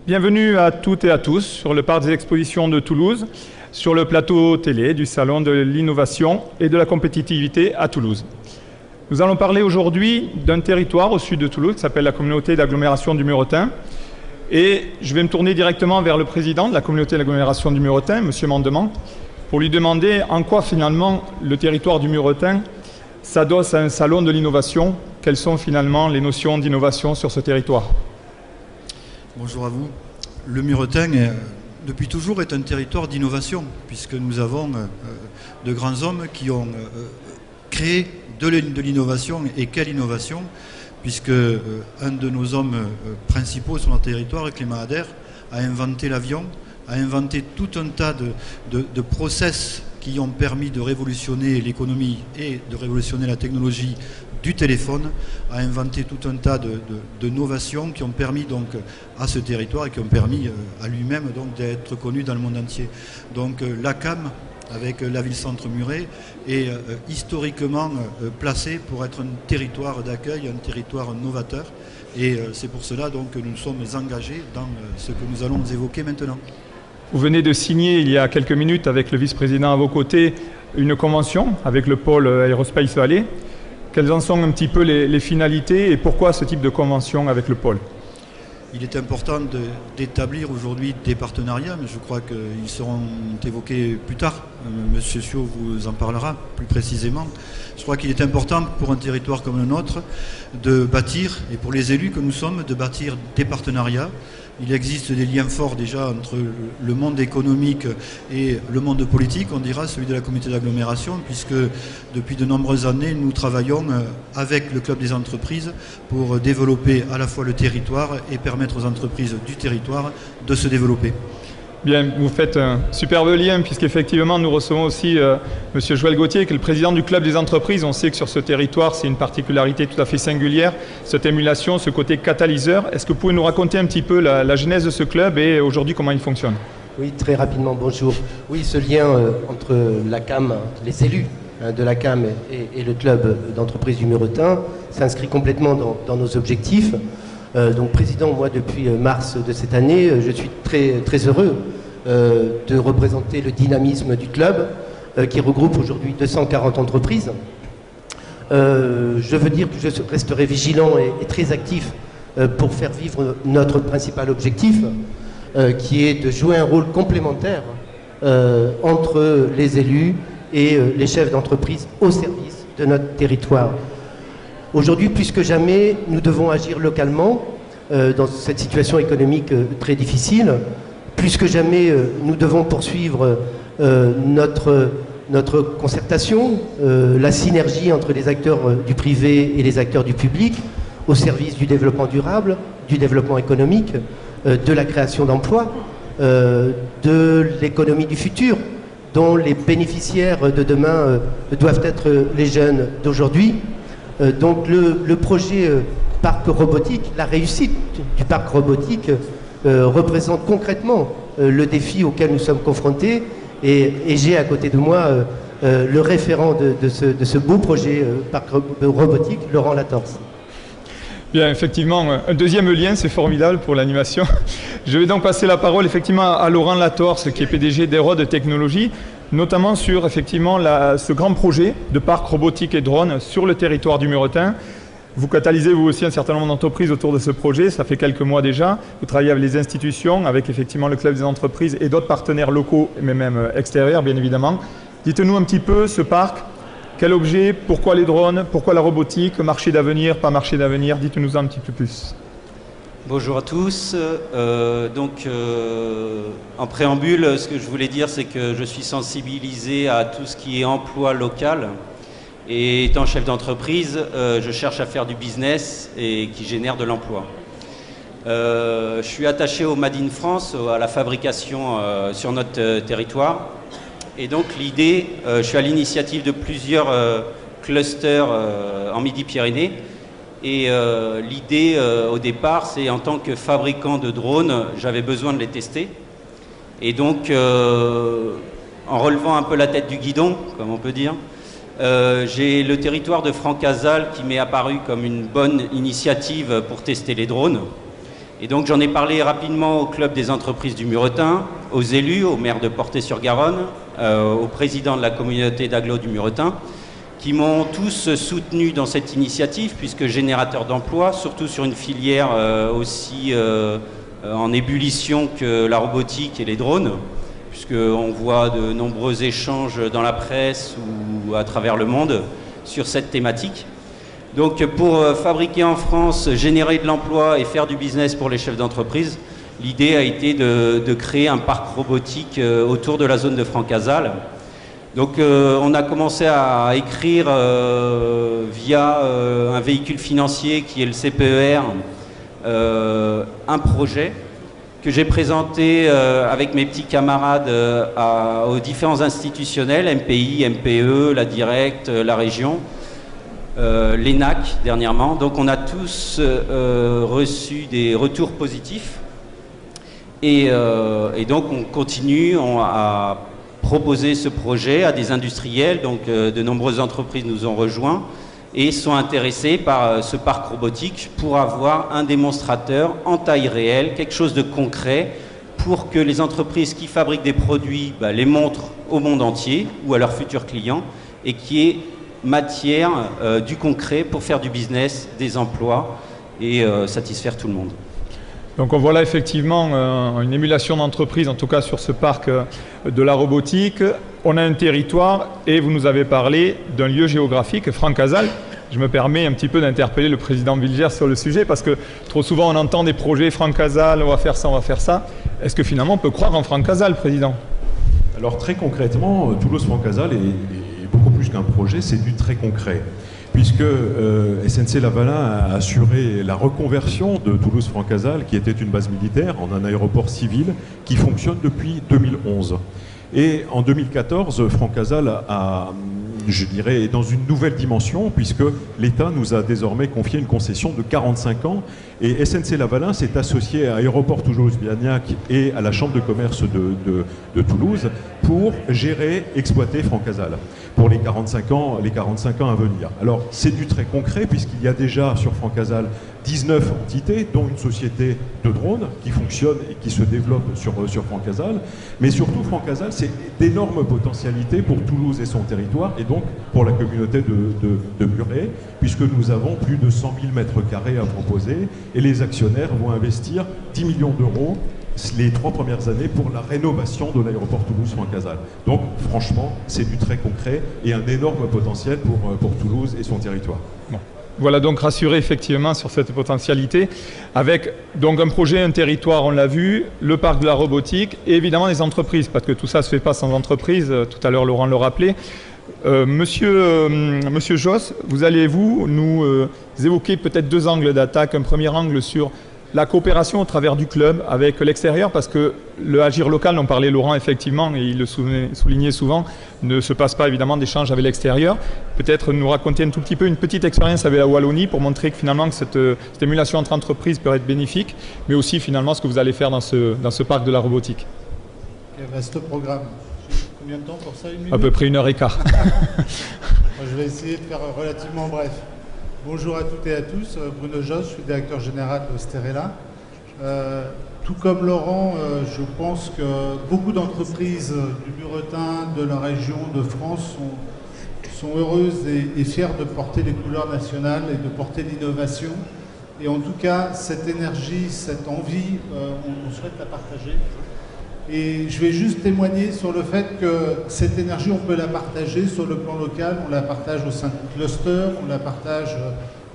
Bienvenue à toutes et à tous sur le parc des expositions de Toulouse, sur le plateau télé du Salon de l'innovation et de la compétitivité à Toulouse. Nous allons parler aujourd'hui d'un territoire au sud de Toulouse qui s'appelle la communauté d'agglomération du Muretin. Et je vais me tourner directement vers le président de la communauté d'agglomération du Muretin, M. Mandement, pour lui demander en quoi finalement le territoire du Muretin s'adosse à un salon de l'innovation. Quelles sont finalement les notions d'innovation sur ce territoire? Bonjour à vous. Le Muretin, depuis toujours, est un territoire d'innovation, puisque nous avons de grands hommes qui ont créé de l'innovation. Et quelle innovation, puisque un de nos hommes principaux sur notre territoire, Clément Ader, a inventé l'avion, a inventé tout un tas de process qui ont permis de révolutionner l'économie et de révolutionner la technologie du téléphone, a inventé tout un tas de novations qui ont permis donc à ce territoire et qui ont permis à lui-même donc d'être connu dans le monde entier. Donc l'ACAM, avec la ville-centre Muret, est historiquement placé pour être un territoire d'accueil, un territoire novateur. Et c'est pour cela donc que nous sommes engagés dans ce que nous allons évoquer maintenant. Vous venez de signer il y a quelques minutes avec le vice-président à vos côtés une convention avec le pôle Aerospace Valley. Quelles en sont un petit peu les finalités et pourquoi ce type de convention avec le pôle? Il est important d'établir aujourd'hui des partenariats, mais je crois qu'ils seront évoqués plus tard. Monsieur Sio vous en parlera plus précisément. Je crois qu'il est important pour un territoire comme le nôtre de bâtir, et pour les élus que nous sommes, de bâtir des partenariats. Il existe des liens forts déjà entre le monde économique et le monde politique, on dira, celui de la communauté d'agglomération, puisque depuis de nombreuses années, nous travaillons avec le club des entreprises pour développer à la fois le territoire et permettre aux entreprises du territoire de se développer. Bien, vous faites un superbe lien puisqu'effectivement nous recevons aussi M. Joël Gauthier qui est le président du club des entreprises. On sait que sur ce territoire c'est une particularité tout à fait singulière, cette émulation, ce côté catalyseur. Est-ce que vous pouvez nous raconter un petit peu la genèse de ce club et aujourd'hui comment il fonctionne? Oui, très rapidement, bonjour. Oui, ce lien entre l'ACAM, les élus de l'ACAM et le club d'entreprise du Muretin s'inscrit complètement dans nos objectifs. Donc président, moi depuis mars de cette année, je suis très heureux de représenter le dynamisme du club qui regroupe aujourd'hui 240 entreprises. Je veux dire que je resterai vigilant et très actif pour faire vivre notre principal objectif qui est de jouer un rôle complémentaire entre les élus et les chefs d'entreprise au service de notre territoire. Aujourd'hui, plus que jamais, nous devons agir localement dans cette situation économique très difficile. Plus que jamais, nous devons poursuivre notre concertation, la synergie entre les acteurs du privé et les acteurs du public au service du développement durable, du développement économique, de la création d'emplois, de l'économie du futur, dont les bénéficiaires de demain doivent être les jeunes d'aujourd'hui. Donc le projet parc robotique, la réussite du parc robotique représente concrètement le défi auquel nous sommes confrontés et j'ai à côté de moi le référent de ce beau projet parc robotique, Laurent Latorce. Bien, effectivement, un deuxième lien, c'est formidable pour l'animation. Je vais donc passer la parole effectivement à Laurent Latorce, qui est PDG d'Aerode Technologies, notamment sur effectivement ce grand projet de parc robotique et drone sur le territoire du Muretin. Vous catalysez vous aussi un certain nombre d'entreprises autour de ce projet, ça fait quelques mois déjà. Vous travaillez avec les institutions, avec effectivement le club des entreprises et d'autres partenaires locaux, mais même extérieurs bien évidemment. Dites-nous un petit peu ce parc, quel objet, pourquoi les drones, pourquoi la robotique, marché d'avenir, pas marché d'avenir, dites-nous un petit peu plus. Bonjour à tous. En préambule, ce que je voulais dire, c'est que je suis sensibilisé à tout ce qui est emploi local. Et étant chef d'entreprise, je cherche à faire du business et qui génère de l'emploi. Je suis attaché au Made in France, à la fabrication sur notre territoire. Et donc l'idée, je suis à l'initiative de plusieurs clusters en Midi-Pyrénées. Et l'idée au départ, c'est en tant que fabricant de drones, j'avais besoin de les tester. Et donc, en relevant un peu la tête du guidon, comme on peut dire, j'ai le territoire de Francazal qui m'est apparu comme une bonne initiative pour tester les drones. Et donc j'en ai parlé rapidement au club des entreprises du Muretin, aux élus, au maire de Portet-sur-Garonne, au président de la communauté d'agglo du Muretin, qui m'ont tous soutenu dans cette initiative, puisque générateur d'emplois, surtout sur une filière aussi en ébullition que la robotique et les drones, puisqu'on voit de nombreux échanges dans la presse ou à travers le monde sur cette thématique. Donc pour fabriquer en France, générer de l'emploi et faire du business pour les chefs d'entreprise, l'idée a été de créer un parc robotique autour de la zone de Francazal. Donc on a commencé à écrire via un véhicule financier qui est le CPER, un projet que j'ai présenté avec mes petits camarades aux différents institutionnels, MPI, MPE, la Directe, la région, l'ENAC dernièrement. Donc on a tous reçu des retours positifs et donc on continue à proposer ce projet à des industriels. Donc de nombreuses entreprises nous ont rejoints et sont intéressés par ce parc robotique pour avoir un démonstrateur en taille réelle, quelque chose de concret pour que les entreprises qui fabriquent des produits les montrent au monde entier ou à leurs futurs clients et qui est matière du concret pour faire du business, des emplois et satisfaire tout le monde. Donc on voit là effectivement une émulation d'entreprise, en tout cas sur ce parc de la robotique. On a un territoire et vous nous avez parlé d'un lieu géographique, Francazal. Je me permets un petit peu d'interpeller le président Villers sur le sujet parce que trop souvent on entend des projets Francazal, on va faire ça, on va faire ça. Est-ce que finalement on peut croire en Francazal, président? Alors très concrètement, Toulouse-Francazal est beaucoup plus qu'un projet, c'est du très concret. Puisque SNC-Lavalin a assuré la reconversion de Toulouse-Francazal, qui était une base militaire, en un aéroport civil qui fonctionne depuis 2011. Et en 2014, Francazal je dirais, est dans une nouvelle dimension, puisque l'État nous a désormais confié une concession de 45 ans. Et SNC-Lavalin s'est associé à Aéroport Toulouse-Blagnac et à la Chambre de commerce de Toulouse pour gérer, exploiter Francazal pour les 45 ans à venir. Alors, c'est du très concret, puisqu'il y a déjà sur Francazal 19 entités, dont une société de drones qui fonctionne et qui se développe sur Francazal. Mais surtout, Francazal, c'est d'énormes potentialités pour Toulouse et son territoire, et donc pour la communauté de Muret, puisque nous avons plus de 100 000 mètres carrés à proposer, et les actionnaires vont investir 10 millions d'euros les 3 premières années pour la rénovation de l'aéroport Toulouse-Francazal. Donc, franchement, c'est du très concret et un énorme potentiel pour Toulouse et son territoire. Bon. Voilà donc rassuré effectivement sur cette potentialité, avec donc un projet, un territoire, on l'a vu, le parc de la robotique et évidemment les entreprises, parce que tout ça ne se fait pas sans entreprise, tout à l'heure Laurent le rappelait. Monsieur Josse, allez-vous nous évoquer peut-être 2 angles d'attaque, un premier angle sur la coopération au travers du club avec l'extérieur, parce que le agir local, dont parlait Laurent effectivement, et il le soulignait souvent, ne se passe pas évidemment d'échange avec l'extérieur. Peut-être nous raconter un tout petit peu une petite expérience avec la Wallonie pour montrer que finalement que cette émulation entre entreprises peut être bénéfique, mais aussi finalement ce que vous allez faire dans ce parc de la robotique. Quel vaste programme. Combien de temps pour ça, 1 minute? À peu près 1h15. Je vais essayer de faire relativement bref. Bonjour à toutes et à tous, Bruno Josse, je suis directeur général de Sterella. Tout comme Laurent, je pense que beaucoup d'entreprises du Muretin, de la région, de France sont heureuses et fières de porter les couleurs nationales et de porter l'innovation. Et en tout cas, cette énergie, cette envie, on souhaite la partager. Et je vais juste témoigner sur le fait que cette énergie, on peut la partager sur le plan local, on la partage au sein du cluster, on la partage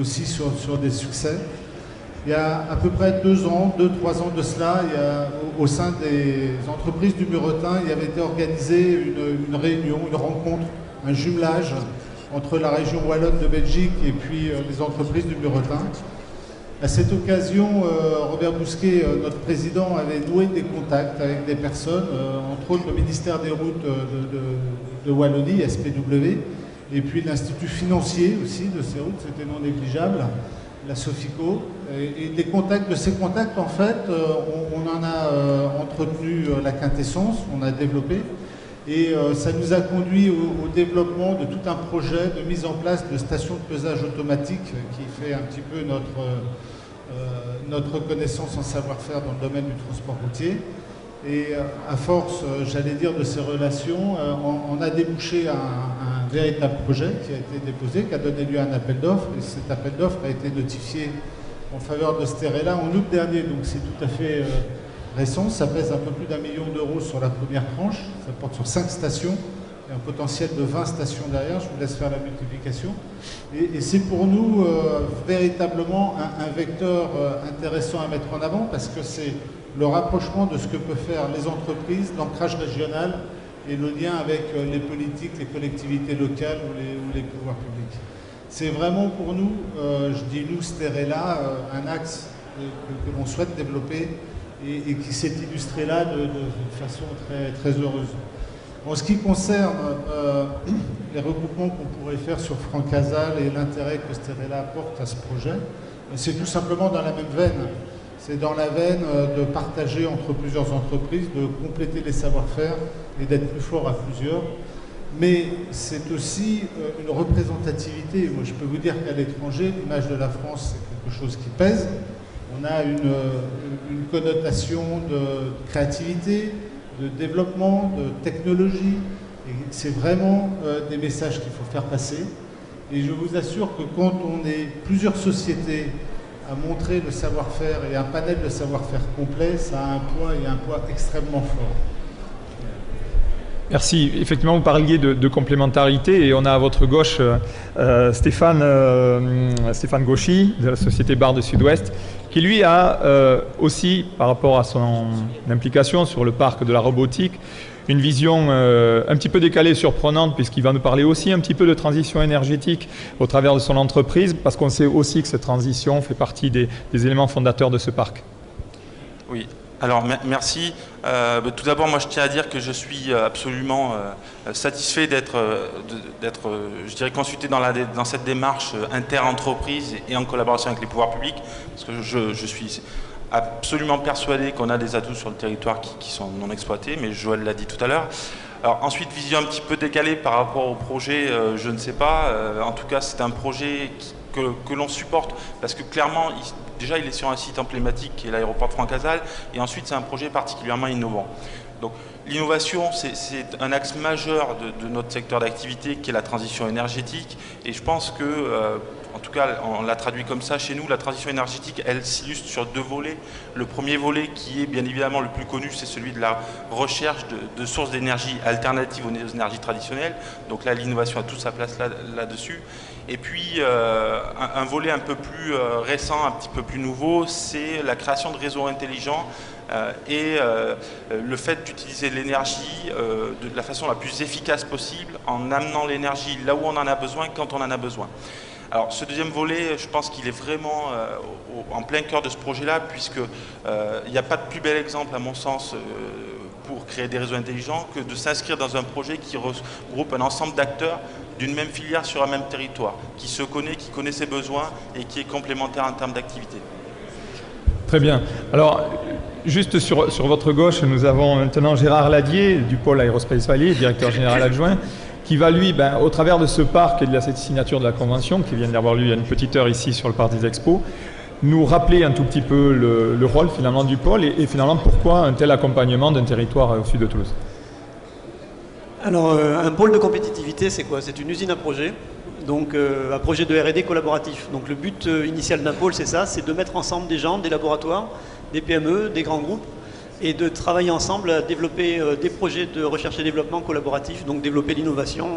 aussi sur des succès. Il y a à peu près 2 ans, 2-3 ans de cela, au sein des entreprises du Muretin, il avait été organisé une réunion, une rencontre, un jumelage entre la région wallonne de Belgique et puis les entreprises du Muretin. À cette occasion, Robert Bousquet, notre président, avait noué des contacts avec des personnes, entre autres le ministère des Routes de Wallonie, SPW, et puis l'Institut financier aussi de ces routes, c'était non négligeable, la Sofico. Et les contacts, de ces contacts, en fait, on en a entretenu la quintessence, on a développé, et ça nous a conduit au développement de tout un projet de mise en place de stations de pesage automatique qui fait un petit peu notre connaissance en savoir-faire dans le domaine du transport routier. Et à force, j'allais dire, de ces relations, on a débouché un véritable projet qui a été déposé, qui a donné lieu à un appel d'offres. Et cet appel d'offres a été notifié en faveur de Sterella en août dernier, donc c'est tout à fait récent. Ça pèse un peu plus d'1 million d'euros sur la première tranche, ça porte sur 5 stations et un potentiel de 20 stations derrière. Je vous laisse faire la multiplication. Et c'est pour nous véritablement un vecteur intéressant à mettre en avant, parce que c'est le rapprochement de ce que peuvent faire les entreprises, l'ancrage régional et le lien avec les politiques, les collectivités locales ou les pouvoirs publics. C'est vraiment pour nous, je dis nous, Sterella, un axe que l'on souhaite développer et qui s'est illustré là de façon très, très heureuse. En ce qui concerne les regroupements qu'on pourrait faire sur Francasal et l'intérêt que Sterella apporte à ce projet, c'est tout simplement dans la même veine. C'est dans la veine de partager entre plusieurs entreprises, de compléter les savoir-faire et d'être plus fort à plusieurs. Mais c'est aussi une représentativité. Moi, je peux vous dire qu'à l'étranger, l'image de la France, c'est quelque chose qui pèse. On a une connotation de créativité, de développement, de technologie. Et c'est vraiment des messages qu'il faut faire passer. Et je vous assure que quand on est plusieurs sociétés à montrer le savoir-faire et un panel de savoir-faire complet, ça a un poids et un poids extrêmement fort. Merci. Effectivement, vous parliez de complémentarité et on a à votre gauche Stéphane Gauchy de la société Barre de Sud-Ouest qui lui a aussi, par rapport à son implication sur le parc de la robotique, une vision un petit peu décalée et surprenante, puisqu'il va nous parler aussi un petit peu de transition énergétique au travers de son entreprise, parce qu'on sait aussi que cette transition fait partie des éléments fondateurs de ce parc. Oui, alors merci. Tout d'abord, moi je tiens à dire que je suis absolument satisfait d'être, je dirais, consulté dans cette démarche inter-entreprise et en collaboration avec les pouvoirs publics, parce que je suis absolument persuadé qu'on a des atouts sur le territoire qui sont non exploités, mais Joël l'a dit tout à l'heure. Alors ensuite, vision un petit peu décalée par rapport au projet, je ne sais pas. En tout cas, c'est un projet que l'on supporte, parce que clairement, déjà il est sur un site emblématique qui est l'aéroport de Francasal, et ensuite c'est un projet particulièrement innovant. Donc l'innovation, c'est un axe majeur de notre secteur d'activité qui est la transition énergétique, et je pense que en tout cas, on l'a traduit comme ça chez nous, la transition énergétique, elle s'illustre sur 2 volets. Le premier volet, qui est bien évidemment le plus connu, c'est celui de la recherche de sources d'énergie alternatives aux énergies traditionnelles. Donc là, l'innovation a toute sa place là-dessus. Et puis, un volet un peu plus récent, un petit peu plus nouveau, c'est la création de réseaux intelligents et le fait d'utiliser l'énergie de la façon la plus efficace possible, en amenant l'énergie là où on en a besoin, quand on en a besoin. Alors ce deuxième volet, je pense qu'il est vraiment en plein cœur de ce projet-là, puisqu'il n'y a pas de plus bel exemple, à mon sens, pour créer des réseaux intelligents, que de s'inscrire dans un projet qui regroupe un ensemble d'acteurs d'une même filière sur un même territoire, qui se connaît, qui connaît ses besoins et qui est complémentaire en termes d'activité. Très bien. Alors, juste sur votre gauche, nous avons maintenant Gérard Ladier du pôle Aerospace Valley, directeur général adjoint, qui va lui, au travers de ce parc et de cette signature de la convention, qui vient d'avoir lieu il y a une petite heure ici sur le parc des Expos, nous rappeler un tout petit peu le rôle finalement du pôle et finalement pourquoi un tel accompagnement d'un territoire au sud de Toulouse. Alors, un pôle de compétitivité, c'est quoi? C'est une usine à projet, donc un projet de R&D collaboratif. Donc le but initial d'un pôle, c'est ça, c'est de mettre ensemble des gens, des laboratoires, des PME, des grands groupes, et de travailler ensemble à développer des projets de recherche et développement collaboratif, donc développer l'innovation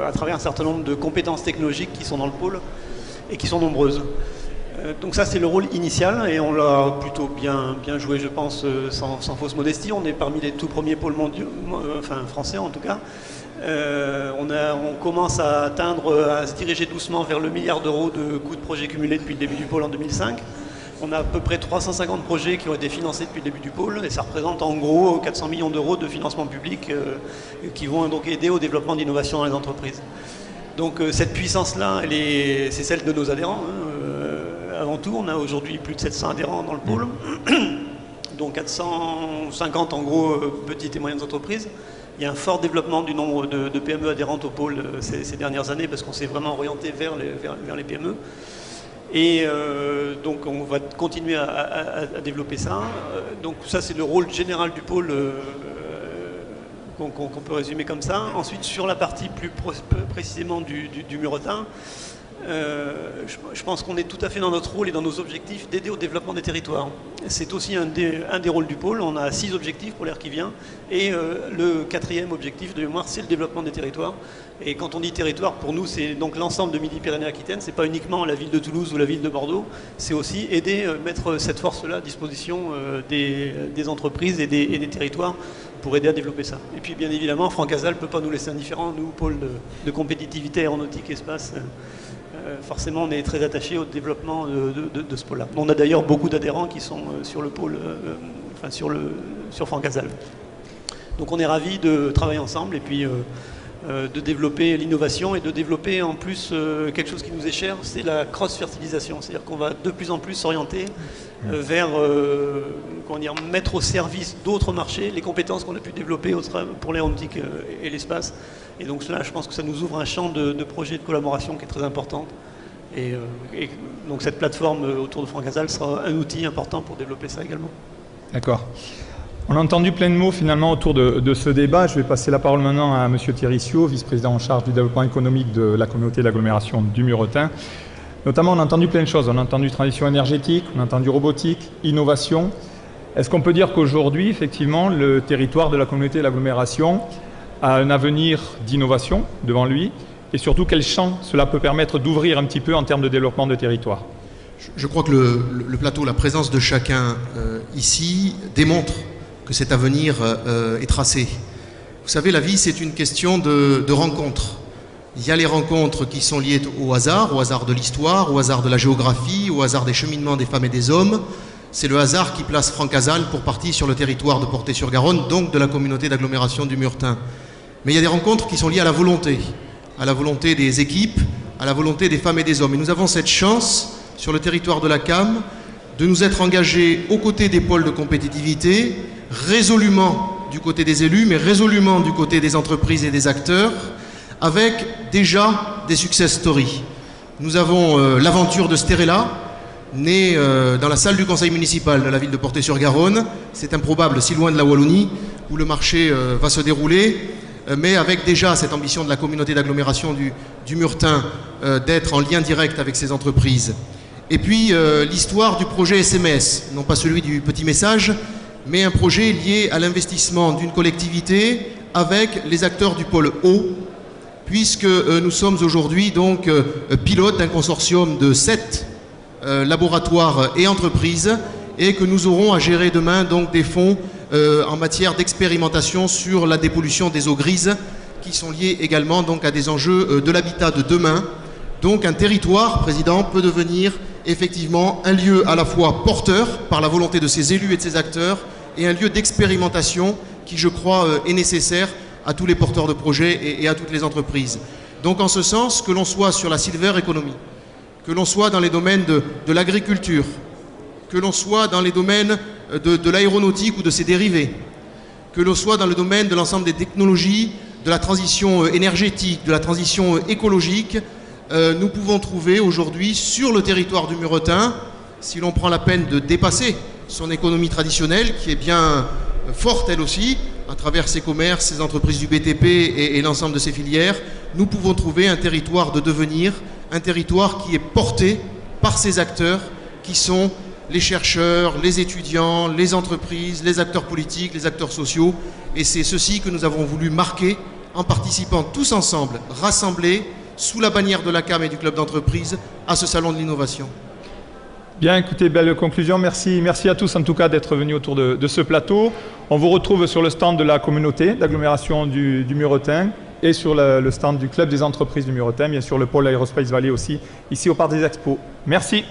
à travers un certain nombre de compétences technologiques qui sont dans le pôle et qui sont nombreuses. Donc ça, c'est le rôle initial et on l'a plutôt bien joué, je pense, sans fausse modestie. On est parmi les tout premiers pôles mondiaux, enfin français en tout cas. On commence à se diriger doucement vers le milliard d'euros de coûts de projet cumulés depuis le début du pôle en 2005. On a à peu près 350 projets qui ont été financés depuis le début du pôle et ça représente en gros 400 millions d'euros de financement public qui vont donc aider au développement d'innovation dans les entreprises. Donc cette puissance-là, c'est celle de nos adhérents. Avant tout, on a aujourd'hui plus de 700 adhérents dans le pôle, dont 450 en gros petites et moyennes entreprises. Il y a un fort développement du nombre de PME adhérentes au pôle ces dernières années parce qu'on s'est vraiment orienté vers les PME. Et donc on va continuer à développer ça. Donc ça c'est le rôle général du pôle qu'on peut résumer comme ça. Ensuite sur la partie plus précisément du Muretin, je pense qu'on est tout à fait dans notre rôle et dans nos objectifs d'aider au développement des territoires. C'est aussi un des rôles du pôle. On a 6 objectifs pour l'ère qui vient. Et le 4e objectif de mémoire, c'est le développement des territoires. Et quand on dit territoire, pour nous, c'est donc l'ensemble de Midi-Pyrénées-Aquitaine. Ce n'est pas uniquement la ville de Toulouse ou la ville de Bordeaux. C'est aussi aider, mettre cette force-là à disposition des entreprises et des territoires pour aider à développer ça. Et puis, bien évidemment, Franck Hazal ne peut pas nous laisser indifférents. Nous, pôle de compétitivité aéronautique espace, forcément, on est très attaché au développement de ce pôle-là. On a d'ailleurs beaucoup d'adhérents qui sont sur le pôle, sur Franck Hazal. Donc on est ravis de travailler ensemble et puis de développer l'innovation et de développer en plus quelque chose qui nous est cher, c'est la cross-fertilisation. C'est-à-dire qu'on va de plus en plus s'orienter vers mettre au service d'autres marchés les compétences qu'on a pu développer pour l'aéronautique et l'espace. Et donc cela, je pense que ça nous ouvre un champ de projets de collaboration qui est très important. Et donc cette plateforme autour de Franck Hazal sera un outil important pour développer ça également. D'accord. On a entendu plein de mots finalement autour de ce débat. Je vais passer la parole maintenant à M. Thierry Siot, vice-président en charge du développement économique de la communauté d'agglomération du Muretin. Notamment, on a entendu plein de choses. On a entendu transition énergétique, on a entendu robotique, innovation. Est-ce qu'on peut dire qu'aujourd'hui, effectivement, le territoire de la communauté de l'agglomération a un avenir d'innovation devant lui? Et surtout, quel champ cela peut permettre d'ouvrir un petit peu en termes de développement de territoire? Je crois que le plateau, la présence de chacun ici démontre que cet avenir est tracé. Vous savez, la vie, c'est une question de rencontres. Il y a les rencontres qui sont liées au hasard de l'histoire, au hasard de la géographie, au hasard des cheminements des femmes et des hommes. C'est le hasard qui place Franck Hazal pour partie sur le territoire de Portet-sur-Garonne, donc de la communauté d'agglomération du Muretin. Mais il y a des rencontres qui sont liées à la volonté des équipes, à la volonté des femmes et des hommes. Et nous avons cette chance, sur le territoire de la CAM, de nous être engagés aux côtés des pôles de compétitivité, résolument du côté des élus, mais résolument du côté des entreprises et des acteurs, avec déjà des success stories. Nous avons l'aventure de Sterella, née dans la salle du conseil municipal de la ville de Portet-sur-Garonne. C'est improbable, si loin de la Wallonie, où le marché va se dérouler, mais avec déjà cette ambition de la communauté d'agglomération du Muretin d'être en lien direct avec ces entreprises. Et puis l'histoire du projet SMS, non pas celui du petit message, mais un projet lié à l'investissement d'une collectivité avec les acteurs du pôle eau, puisque nous sommes aujourd'hui donc pilotes d'un consortium de 7 laboratoires et entreprises, et que nous aurons à gérer demain donc des fonds en matière d'expérimentation sur la dépollution des eaux grises, qui sont liés également donc à des enjeux de l'habitat de demain. Donc un territoire, Président, peut devenir effectivement un lieu à la fois porteur par la volonté de ses élus et de ses acteurs, et un lieu d'expérimentation qui, je crois, est nécessaire à tous les porteurs de projets et à toutes les entreprises. Donc en ce sens, que l'on soit sur la silver economy, que l'on soit dans les domaines de l'agriculture, que l'on soit dans les domaines de l'aéronautique ou de ses dérivés, que l'on soit dans le domaine de l'ensemble des technologies, de la transition énergétique, de la transition écologique, nous pouvons trouver aujourd'hui sur le territoire du Muretin, si l'on prend la peine de dépasser son économie traditionnelle, qui est bien forte elle aussi, à travers ses commerces, ses entreprises du BTP et l'ensemble de ses filières, nous pouvons trouver un territoire de devenir, un territoire qui est porté par ces acteurs qui sont les chercheurs, les étudiants, les entreprises, les acteurs politiques, les acteurs sociaux. Et c'est ceci que nous avons voulu marquer en participant tous ensemble, rassemblés, sous la bannière de la CAM et du club d'entreprise, à ce salon de l'innovation. Bien, écoutez, belle conclusion. Merci à tous en tout cas d'être venus autour de ce plateau. On vous retrouve sur le stand de la communauté d'agglomération du Muretin et sur le stand du club des entreprises du Muretin, bien sûr le pôle Aerospace Valley aussi, ici au Parc des Expos. Merci.